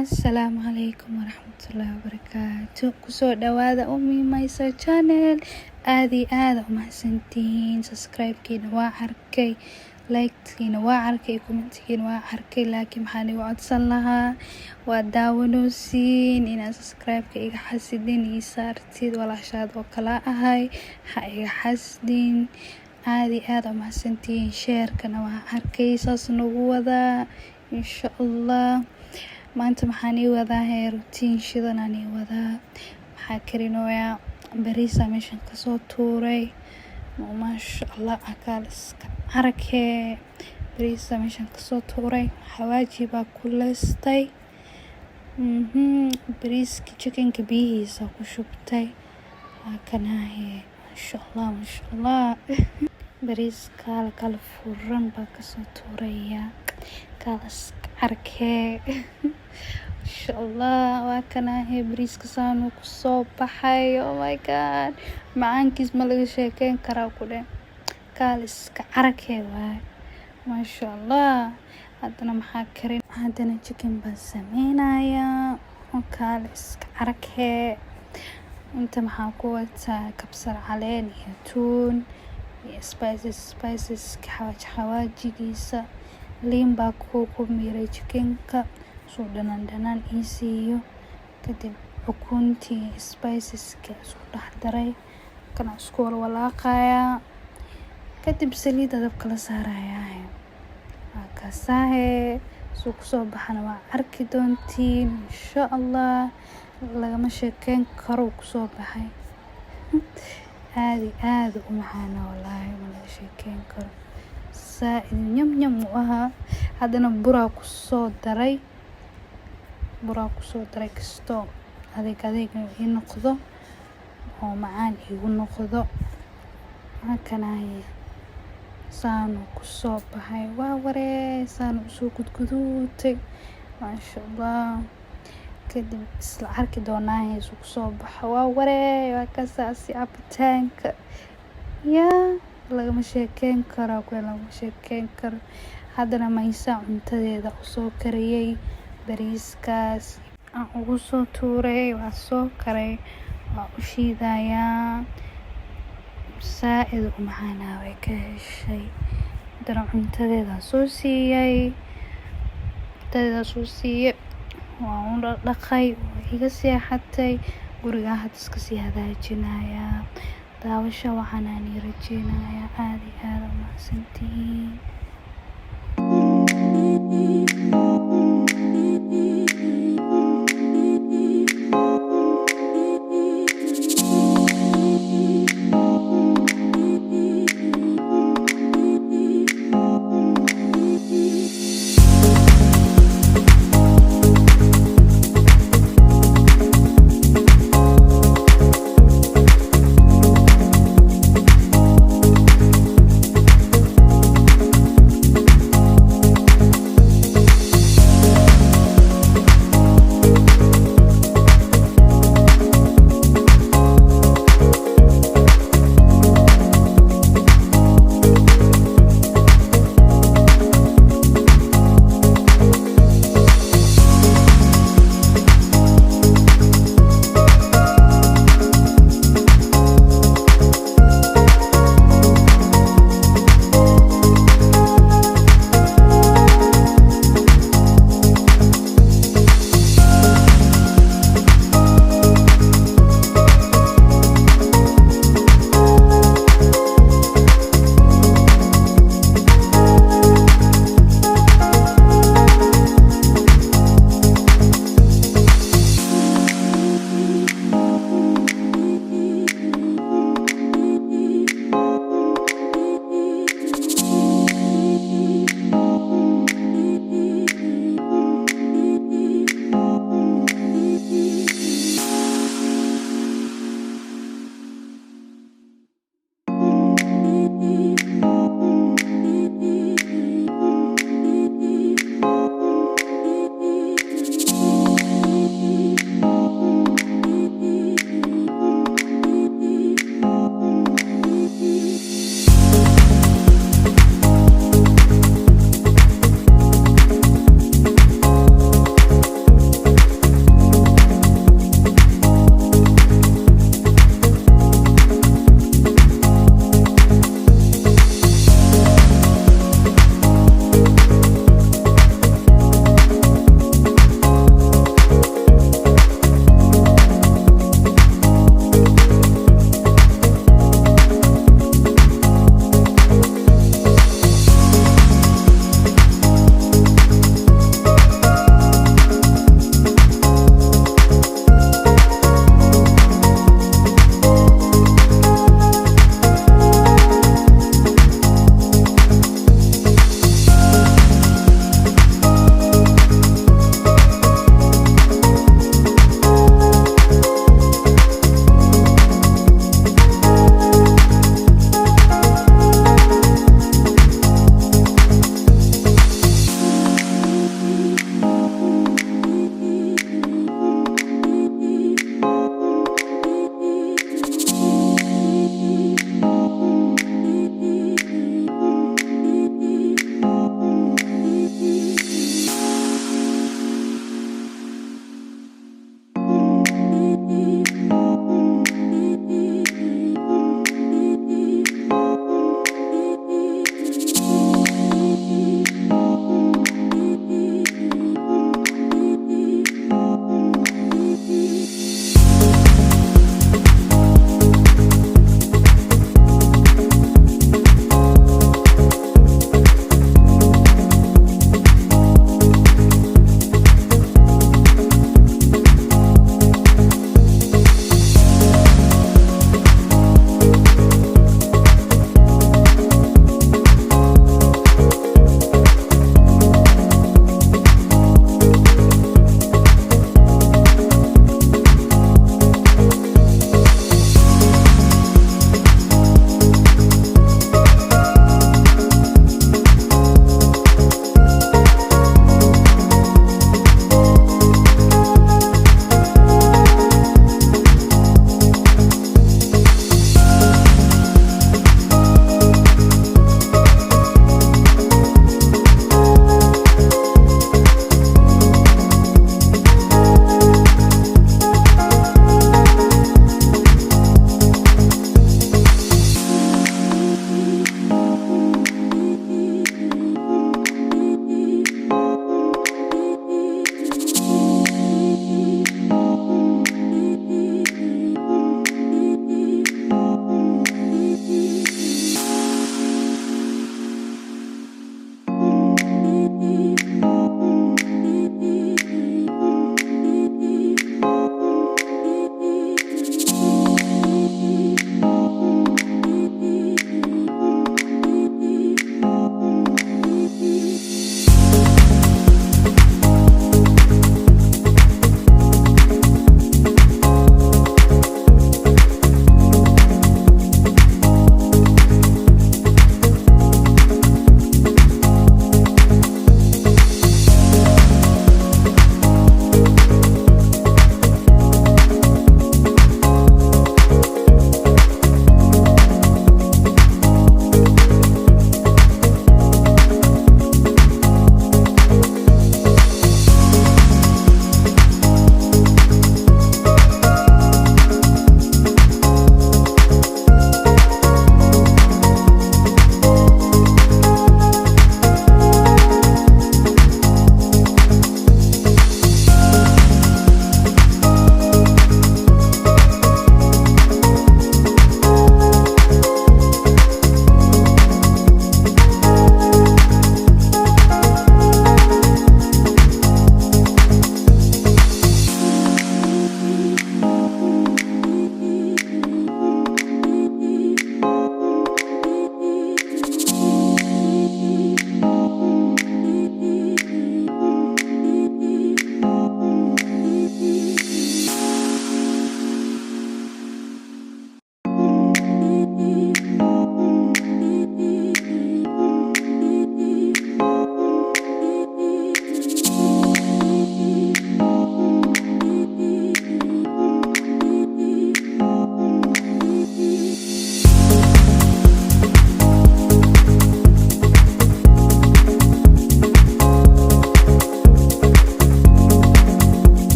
Asalaamu calaykum waraxmatullaahi wabarakaatu. Kusoo dhawaada Maysa channel. Aad iyo aad u mahadsantihiin. Subscribe-kiina waa arkay, like-kiina waa arkay, comment-kiina waa arkay, laakiin maxaan igu codsan lahaa waa daawanosiin inaad subscribe-ka iga xasidin ii saartid walaashaad oo kala ahay ha iga xasidin. aad iyo aad u mahadsantihiin. share-kana waa arkay, saas nagu wadaa insha Allah. maanta maxaan ii wadaa routine shidan aan ii wadaa. maxaa karinayaa bariisa meeshan kasoo tuuray. maasha Allah akaliska arkay bariisa meeshan kasoo tuuray. xawaaji baa ku leestay. bariiska chickenka biyihiisa ku shubtay. waa kanaahe masha Allah bariiska kala furan baa kasoo tuuraya. kaliska arkay masha Allah. waa kanaahe bariiska saanu kusoo baxay. oh my god, macaankiis ma laga sheekeyn karaa ku dhe. kaliska arkay waay masha Allah. haddana maxaa karin, haddana chicken baan sameynaya. kaliska arkay. inta maxaa ku wataa kabsar caleen iyo tuun iyo spices xawaajigiisa. liin baa ku miiray chickenka soo dhanaan ii siiyo. kadib ukuntii spiceska isku dhex daray kana isku walaaqaya. kadib saliid dabka la saaraya. waa kasaahe soo kusoo baxana waa arki doontiin insha Allah. lagama sheekeyn karo kusoo baxay. aad u macaan wallahi ma laga sheekeyn karo. saaid nyam u ahaa. haddana buraa kusoo daray kasto adeeg ii noqdo oo macaan igu noqdo. halkanaaye saanu kusoo baxay. waa waree saanu usoo gudguduutay masha Allah. kadib isla arki doonaa soo kusoo baxa. waa waree waa kasaasi abitaanka lagama sheekeyn karo lagama sheekeyn karo. haddana maysa cuntadeeda usoo kariyay. bariiskaas aan ugu soo tuuray waa soo karay. waa u shiidayaa. saaid u macaanaa way ka heshay. haddana cuntadeeda soo siiyay. waa u dhaqay. waa iga seexatay. guriga hadda iska sii hagaajinayaa. daawasho waxaan aan rajeynayaa. aad iyo aad u mahadsantihiin.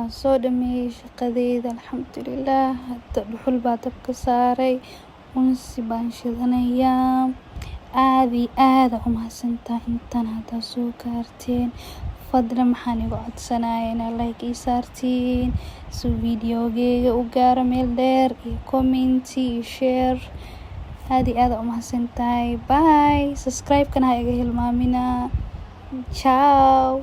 waan soo dhameeyay shaqadeyda alxamdulilah. Hadda dhuxul baa dabka saaray, unsi baan shidanayaa. aad iyo aad u mahadsantahay intaan hadda soo gaarteen. fadlan maxaan igu codsanayaa inaad like ii saartiin si videogeyga u gaaro meel dheer, iyo comment iyo share. aad iyo aad u mahadsantahay. Bye. Subscribe kana ha iga hilmaamina. Ciao.